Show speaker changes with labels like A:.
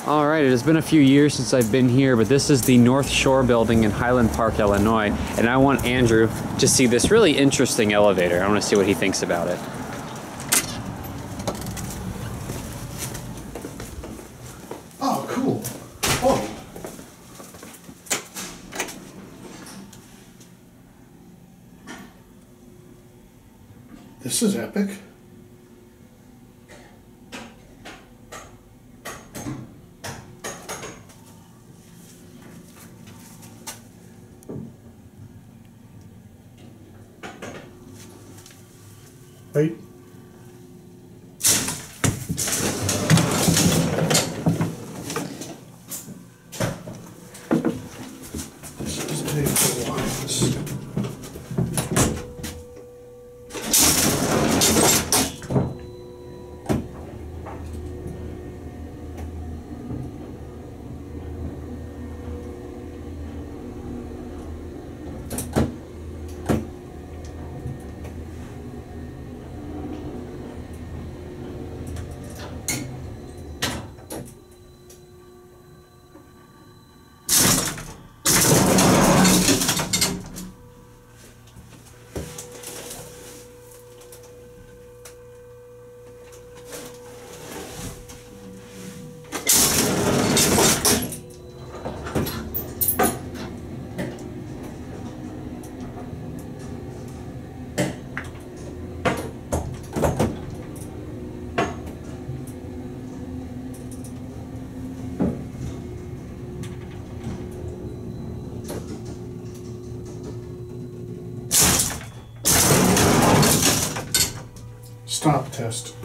A: Alright, it has been a few years since I've been here, but this is the North Shore building in Highland Park, Illinois, and I want Andrew to see this really interesting elevator. I want to see what he thinks about it.
B: Oh, cool. Whoa. This is epic. Wait. This is a Reliance. Stop test.